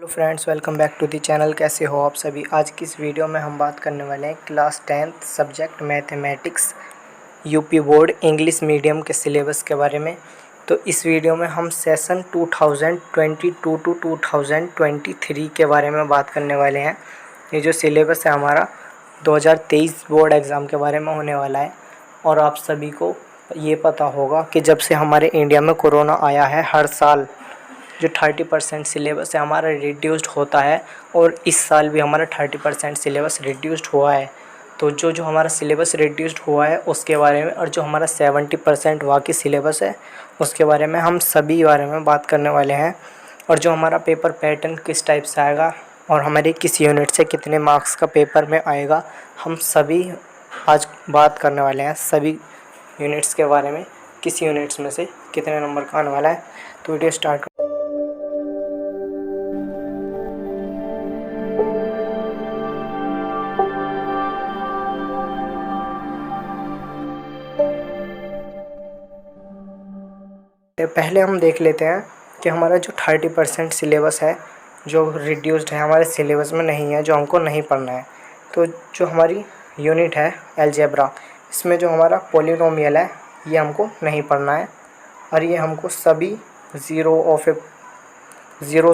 Hello friends, welcome back to the channel. कैसे हो आप सभी। आज की इस वीडियो में हम बात करने वाले हैं class 10th subject mathematics UP board English medium के सिलेबस के बारे में। तो इस वीडियो में हम सेशन 2022 टू 2023 के बारे में बात करने वाले हैं। ये जो सिलेबस है हमारा 2023 बोर्ड एग्ज़ाम के बारे में होने वाला है। और आप सभी को ये पता होगा कि जब से हमारे इंडिया में कोरोना आया है, हर साल जो 30% सिलेबस है हमारा रिड्यूस्ड होता है, और इस साल भी हमारा 30% सिलेबस रिड्यूस्ड हुआ है। तो जो जो हमारा सिलेबस रिड्यूस्ड हुआ है उसके बारे में, और जो हमारा 70% बाकी सिलेबस है उसके बारे में हम सभी बारे में बात करने वाले हैं। और जो हमारा पेपर पैटर्न किस टाइप से आएगा और हमारे किस यूनिट से कितने मार्क्स का पेपर में आएगा, हम सभी आज बात करने वाले हैं। सभी यूनिट्स के बारे में, किस यूनिट्स में से कितने नंबर का आने वाला है। तो वीडियो स्टार्ट। पहले हम देख लेते हैं कि हमारा जो 30% सिलेबस है जो रिड्यूस्ड है, हमारे सिलेबस में नहीं है, जो हमको नहीं पढ़ना है। तो जो हमारी यूनिट है अलजेब्रा, इसमें जो हमारा पॉलिनोमियल है ये हमको नहीं पढ़ना है। और ये हमको सभी zeros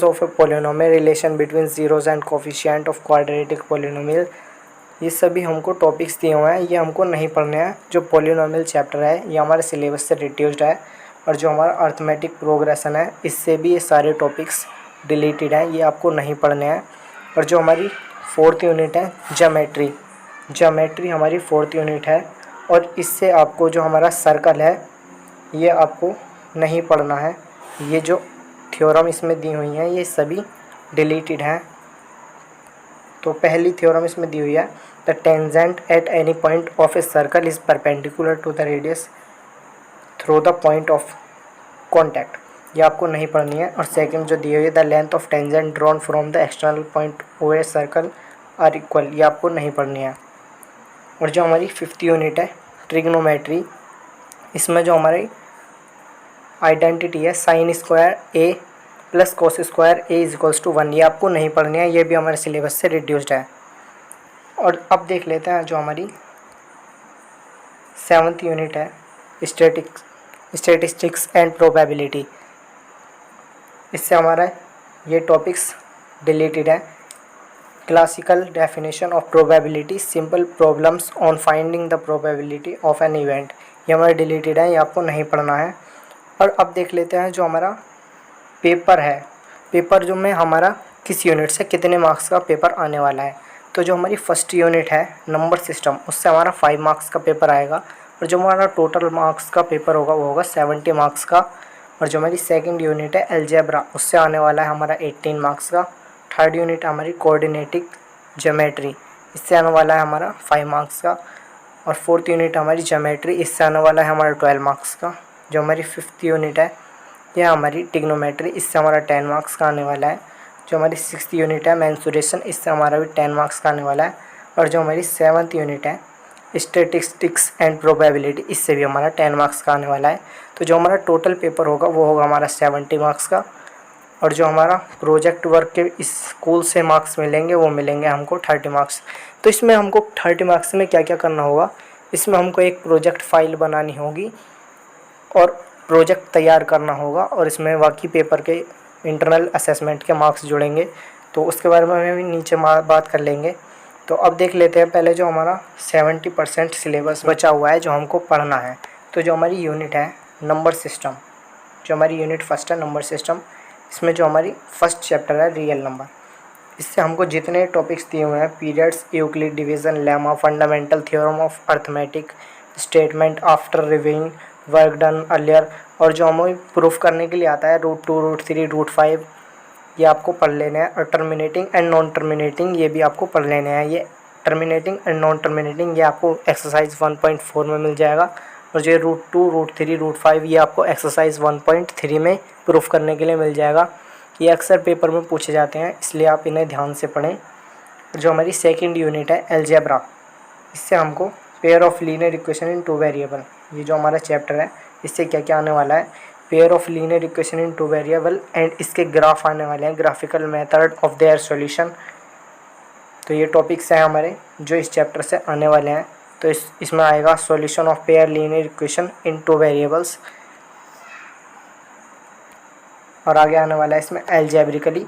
of a polynomial, relation between zeros and coefficient of quadratic polynomial, ये सभी हमको टॉपिक्स दिए हुए हैं, ये हमको नहीं पढ़ने हैं। जो पॉलिनोमियल चैप्टर है ये हमारे सिलेबस से रिड्यूस्ड है। और जो हमारा अर्थमेटिक प्रोग्रेशन है इससे भी ये सारे टॉपिक्स डिलीटेड हैं, ये आपको नहीं पढ़ने हैं। और जो हमारी 4th यूनिट है ज्योमेट्री हमारी 4th यूनिट है, और इससे आपको जो हमारा सर्कल है ये आपको नहीं पढ़ना है। ये जो थ्योरम इसमें दी हुई हैं ये सभी डिलीटेड हैं। तो पहली थ्योरम इसमें दी हुई है, the tangent at any point of a circle is perpendicular to the radius through the point of contact, ये आपको नहीं पढ़नी है। और सेकंड जो दी हुई है, the length of tangent drawn from the external point O a circle are equal, ये आपको नहीं पढ़नी है। और जो हमारी 5th यूनिट है ट्रिग्नोमेट्री, इसमें जो हमारी आइडेंटिटी है sine square A plus cos square A is equals to 1, ये आपको नहीं पढ़नी है, ये भी हमारे सिलेबस से रिड्यूस्ड है। और अब देख लेते हैं जो हमारी 7th यूनिट है स्टैटिस्टिक्स एंड प्रोबेबिलिटी, इससे हमारा ये टॉपिक्स डिलीटेड है। Classical definition of probability, simple problems on finding the probability of an event, ये हमारा डिलीटेड है, ये आपको नहीं पढ़ना है। और अब देख लेते हैं जो हमारा पेपर है, पेपर जो में हमारा किस यूनिट से कितने मार्क्स का पेपर आने वाला है। तो जो हमारी 1st यूनिट है नंबर सिस्टम, उससे हमारा 5 मार्क्स का पेपर आएगा। और जो हमारा टोटल मार्क्स का पेपर होगा वो होगा 70 मार्क्स का। और जो हमारी 2nd यूनिट है अलजेब्रा, उससे आने वाला है हमारा 18 मार्क्स का। 3rd यूनिट हमारी कोऑर्डिनेटिक ज्योमेट्री, इससे आने वाला है हमारा 5 मार्क्स का। और 4th यूनिट हमारी ज्योमेट्री, इससे आने वाला है हमारा 12 मार्क्स का। जो हमारी 5th यूनिट है यह हमारी ट्रिग्नोमेट्री, इससे हमारा 10 मार्क्स का आने वाला है। जो हमारी 6th यूनिट है मेंसुरेशन, इससे हमारा भी 10 मार्क्स का आने वाला है। और जो हमारी 7th यूनिट है स्टैटिस्टिक्स एंड प्रोबेबिलिटी, इससे भी हमारा 10 मार्क्स का आने वाला है। तो जो हमारा टोटल पेपर होगा वो होगा हमारा 70 मार्क्स का। और जो हमारा प्रोजेक्ट वर्क के स्कूल से मार्क्स मिलेंगे वो मिलेंगे हमको 30 मार्क्स। तो इसमें हमको 30 मार्क्स में क्या क्या करना होगा, इसमें हमको एक प्रोजेक्ट फाइल बनानी होगी और प्रोजेक्ट तैयार करना होगा, और इसमें बाकी पेपर के इंटरनल असेसमेंट के मार्क्स जुड़ेंगे। तो उसके बारे में हम नीचे बात कर लेंगे। तो अब देख लेते हैं पहले जो हमारा 70% सिलेबस बचा हुआ है जो हमको पढ़ना है। तो जो हमारी यूनिट है नंबर सिस्टम, जो हमारी यूनिट 1st है नंबर सिस्टम, इसमें जो हमारी 1st चैप्टर है रियल नंबर, इससे हमको जितने टॉपिक्स दिए हुए हैं periods, Euclid division, lemma, fundamental theorem of arithmetic, statement after reviewing work done earlier, और जो हमें प्रूफ करने के लिए आता है √2, √3, √5, ये आपको पढ़ लेने हैं। और टर्मिनेटिंग एंड नॉन टर्मिनेटिंग, ये भी आपको पढ़ लेने हैं। ये टर्मिनेटिंग एंड नॉन टर्मिनेटिंग ये आपको एक्सरसाइज 1.4 में मिल जाएगा। और जो √2, √3, √5 ये आपको एक्सरसाइज 1.3 में प्रूफ करने के लिए मिल जाएगा। ये अक्सर पेपर में पूछे जाते हैं, इसलिए आप इन्हें ध्यान से पढ़ें। जो हमारी 2nd यूनिट है अलजेब्रा, इससे हमको pair of linear equation in 2 variable, ये जो हमारा चैप्टर है इससे क्या क्या आने वाला है। Pair of linear equation in two variable and इसके ग्राफ आने वाले हैं, graphical method of their solution. तो ये टॉपिक्स हैं हमारे जो इस चैप्टर से आने वाले हैं। तो इसमें आएगा solution of pair linear equation in two variables, और आगे आने वाला है इसमें algebraically,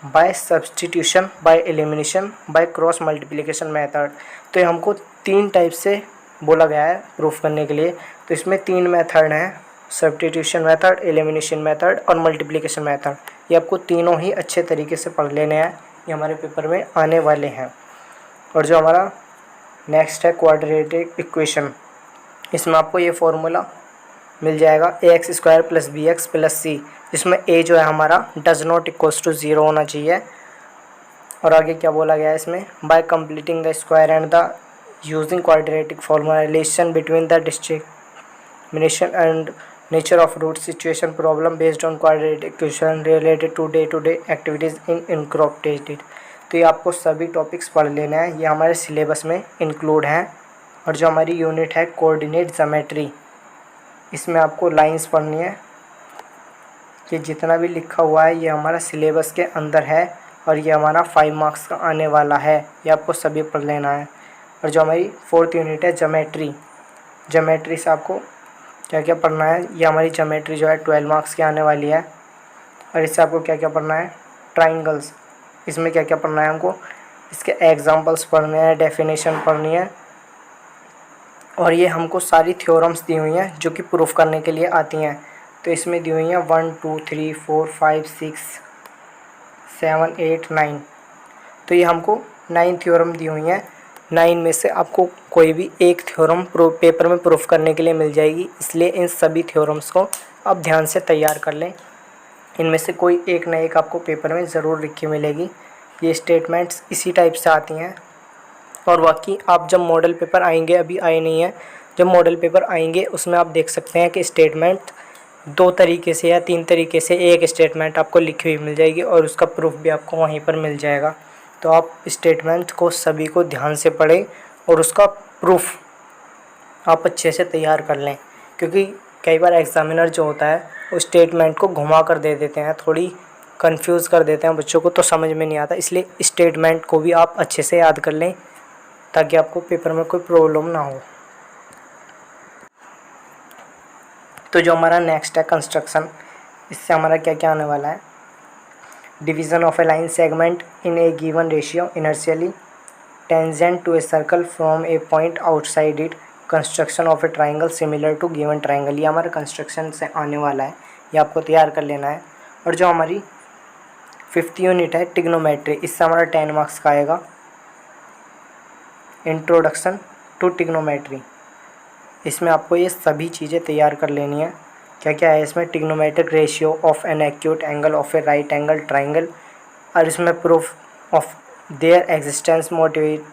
by substitution, by elimination, by cross multiplication method. तो ये हमको 3 टाइप से बोला गया है प्रूफ करने के लिए। तो इसमें 3 मेथड हैं, सब्सटीट्यूशन मेथड, एलिमिनेशन मेथड और मल्टीप्लिकेशन मेथड। ये आपको तीनों ही अच्छे तरीके से पढ़ लेने हैं, ये हमारे पेपर में आने वाले हैं। और जो हमारा नेक्स्ट है क्वाड्रेटिक इक्वेशन, इसमें आपको ये फॉर्मूला मिल जाएगा ax² + bx + c, जिसमें a जो है हमारा डज नॉट इक्वल्स टू 0 होना चाहिए। और आगे क्या बोला गया है इसमें, by completing the square and the using quadratic formula relation between the discrimination and nature of root situation problem based on quadratic equation related to day activities in incorporated. तो ये आपको सभी टॉपिक्स पढ़ लेना है, ये हमारे सिलेबस में इंक्लूड हैं। और जो हमारी यूनिट है कोऑर्डिनेट ज्योमेट्री, इसमें आपको लाइंस पढ़नी है। ये जितना भी लिखा हुआ है ये हमारा सिलेबस के अंदर है और ये हमारा 5 मार्क्स का आने वाला है, ये आपको सभी पढ़ लेना है। और जो हमारी 4th यूनिट है ज्योमेट्री, ज्योमेट्री से आपको क्या क्या पढ़ना है, ये हमारी ज्योमेट्री जो है 12 मार्क्स की आने वाली है। और इससे आपको क्या क्या पढ़ना है, ट्राइंगल्स, इसमें क्या क्या पढ़ना है हमको, इसके एग्जांपल्स पढ़ने हैं, डेफिनेशन पढ़नी है। और ये हमको सारी थ्योरम्स दी हुई हैं जो कि प्रूफ करने के लिए आती हैं। तो इसमें दी हुई हैं 1 2 3 4 5 6 7 8 9। तो ये हमको 9 थ्योरम दी हुई हैं। 9 में से आपको कोई भी एक थ्योरम पेपर में प्रूफ करने के लिए मिल जाएगी, इसलिए इन सभी थ्योरम्स को आप ध्यान से तैयार कर लें। इनमें से कोई एक ना एक आपको पेपर में ज़रूर लिखी मिलेगी। ये स्टेटमेंट्स इसी टाइप से आती हैं। और बाकी आप जब मॉडल पेपर आएंगे, अभी आए नहीं हैं, जब मॉडल पेपर आएंगे उसमें आप देख सकते हैं कि स्टेटमेंट 2 तरीके से या 3 तरीके से एक स्टेटमेंट आपको लिखी हुई मिल जाएगी और उसका प्रूफ भी आपको वहीं पर मिल जाएगा। तो आप स्टेटमेंट को सभी को ध्यान से पढ़ें और उसका प्रूफ आप अच्छे से तैयार कर लें, क्योंकि कई बार एग्जामिनर जो होता है वो स्टेटमेंट को घुमा कर दे देते हैं, थोड़ी कंफ्यूज कर देते हैं बच्चों को, तो समझ में नहीं आता। इसलिए स्टेटमेंट को भी आप अच्छे से याद कर लें ताकि आपको पेपर में कोई प्रॉब्लम ना हो। तो जो हमारा नेक्स्ट है कंस्ट्रक्शन, इससे हमारा क्या क्या आने वाला है, division of a line segment in a given ratio inertially tangent to a circle from a point outside it, construction of a triangle similar to given triangle. ये हमारा कंस्ट्रक्शन से आने वाला है, ये आपको तैयार कर लेना है। और जो हमारी 5th यूनिट है ट्रिग्नोमेट्री, इससे हमारा 10 मार्क्स का आएगा, इंट्रोडक्शन टू ट्रिग्नोमेट्री। इसमें आपको ये सभी चीज़ें तैयार कर लेनी है। क्या क्या है इसमें, trigonometric ratio of an acute angle of A right angle triangle, और इसमें proof of their existence motivate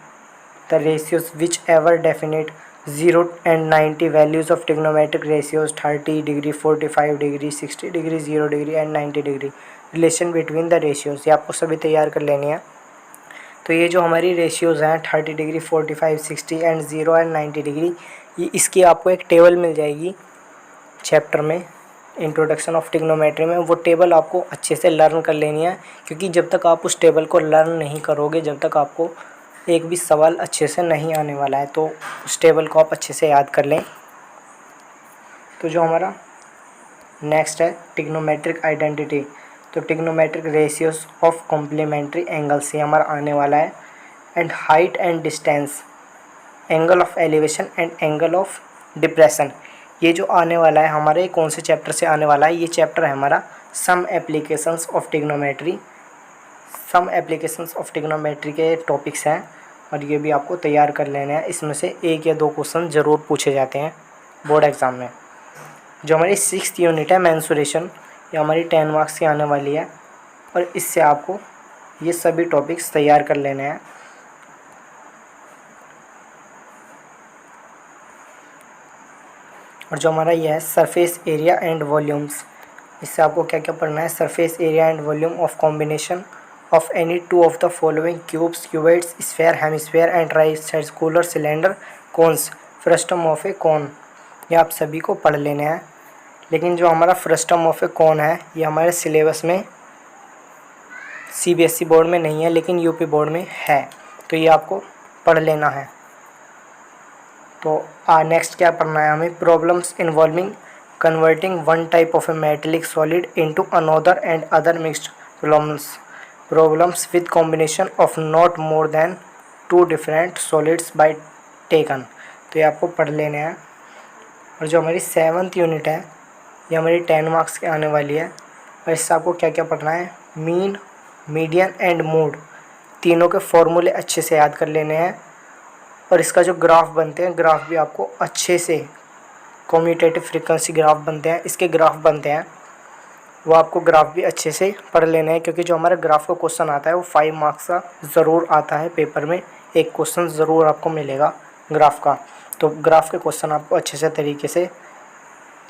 the ratios which ever definite 0 and 90 values of trigonometric ratios 30 degree 45 degree 60 degree 0 degree and 90 degree, relation between the ratios, ये आपको सभी तैयार कर लेनी है। तो ये जो हमारी रेशियोज़ हैं 30 डिग्री 45 60 एंड 0 एंड 90 डिग्री, ये इसकी आपको एक टेबल मिल जाएगी चैप्टर में, इंट्रोडक्शन ऑफ ट्रिग्नोमेट्री में। वो टेबल आपको अच्छे से लर्न कर लेनी है, क्योंकि जब तक आप उस टेबल को लर्न नहीं करोगे, जब तक आपको एक भी सवाल अच्छे से नहीं आने वाला है। तो उस टेबल को आप अच्छे से याद कर लें। तो जो हमारा नेक्स्ट है ट्रिग्नोमेट्रिक आइडेंटिटी, तो trigonometric ratios of complementary angles, ये हमारा आने वाला है। And height and distance, angle of elevation and angle of depression, ये जो आने वाला है हमारे कौन से चैप्टर से आने वाला है, ये चैप्टर है हमारा some applications of trigonometry. Some applications of trigonometry के टॉपिक्स हैं और ये भी आपको तैयार कर लेने हैं। इसमें से 1 या 2 क्वेश्चन ज़रूर पूछे जाते हैं बोर्ड एग्ज़ाम में। जो हमारी 6th यूनिट है मेंसुरेशन, ये हमारी 10 मार्क्स की आने वाली है और इससे आपको ये सभी टॉपिक्स तैयार कर लेने हैं। और जो हमारा ये है सरफेस एरिया एंड वॉल्यूम्स, इससे आपको क्या क्या पढ़ना है, surface area and volume of combination of any 2 of the following cubes, cuboids, sphere, hemisphere and ट्राई circular cylinder, cones, frustum of a cone, ये आप सभी को पढ़ लेने हैं। लेकिन जो हमारा फ्रस्टम ऑफ ए कौन है ये हमारे सिलेबस में CBSE बोर्ड में नहीं है लेकिन यूपी बोर्ड में है, तो ये आपको पढ़ लेना है। तो नेक्स्ट क्या पढ़ना है हमें, problems involving converting one type of a metallic solid into another and other mixed problems with combination of not more than 2 different solids by taken. तो ये आपको पढ़ लेने हैं। और जो हमारी 7th यूनिट है ये हमारी 10 मार्क्स की आने वाली है। और इससे आपको क्या क्या पढ़ना है, मीन, मीडियन एंड मोड, तीनों के फॉर्मूले अच्छे से याद कर लेने हैं। और इसका जो ग्राफ बनते हैं, ग्राफ भी आपको अच्छे से, कम्यूटेटिव फ्रीक्वेंसी ग्राफ बनते हैं, इसके ग्राफ बनते हैं, वो आपको ग्राफ भी अच्छे से पढ़ लेना है। क्योंकि जो हमारा ग्राफ का क्वेश्चन आता है वो 5 मार्क्स का ज़रूर आता है पेपर में, एक क्वेश्चन ज़रूर आपको मिलेगा ग्राफ का। तो ग्राफ के क्वेश्चन आपको अच्छे से तरीके से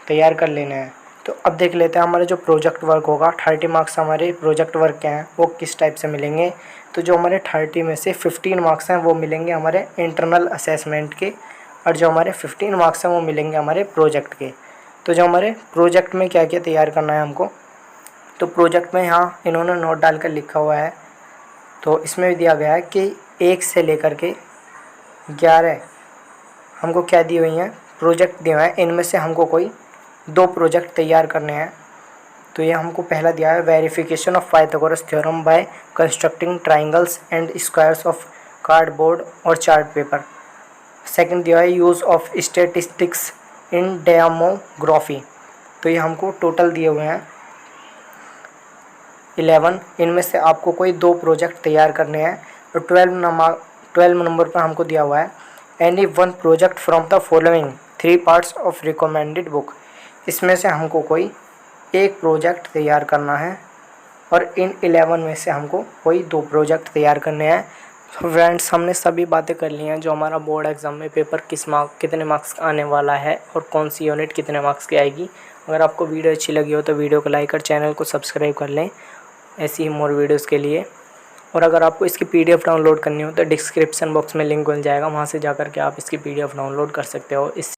तैयार कर लेने हैं। तो अब देख लेते हैं हमारे जो प्रोजेक्ट वर्क होगा, 30 मार्क्स हमारे प्रोजेक्ट वर्क के हैं वो किस टाइप से मिलेंगे। तो जो हमारे 30 में से 15 मार्क्स हैं वो मिलेंगे हमारे इंटरनल असेसमेंट के, और जो हमारे 15 मार्क्स हैं वो मिलेंगे हमारे प्रोजेक्ट के। तो जो हमारे प्रोजेक्ट में क्या क्या तैयार करना है हमको, तो प्रोजेक्ट में यहाँ इन्होंने नोट डालकर लिखा हुआ है। तो इसमें भी दिया गया है कि 1 से लेकर के 11 हमको क्या दी हुई हैं, प्रोजेक्ट दिए हुए हैं। इनमें से हमको कोई 2 प्रोजेक्ट तैयार करने हैं। तो ये हमको पहला दिया है, verification of Pythagoras theorem by constructing triangles and squares of cardboard और चार्ट पेपर। सेकंड दिया है, use of statistics in demography. तो ये हमको टोटल दिए हुए हैं 11। इनमें से आपको कोई 2 प्रोजेक्ट तैयार करने हैं। और 12 नंबर पर हमको दिया हुआ है, any 1 project from the following 3 parts of recommended book. इसमें से हमको कोई 1 प्रोजेक्ट तैयार करना है, और इन 11 में से हमको कोई 2 प्रोजेक्ट तैयार करने हैं। तो फ्रेंड्स, हमने सभी बातें कर ली हैं जो हमारा बोर्ड एग्ज़ाम में पेपर कितने मार्क्स का आने वाला है और कौन सी यूनिट कितने मार्क्स की आएगी। अगर आपको वीडियो अच्छी लगी हो तो वीडियो को लाइक और चैनल को सब्सक्राइब कर लें ऐसी ही मोर वीडियोज़ के लिए। और अगर आपको इसकी PDF डाउनलोड करनी हो तो डिस्क्रिप्शन बॉक्स में लिंक मिल जाएगा, वहाँ से जाकर के आप इसकी PDF डाउनलोड कर सकते हो। इस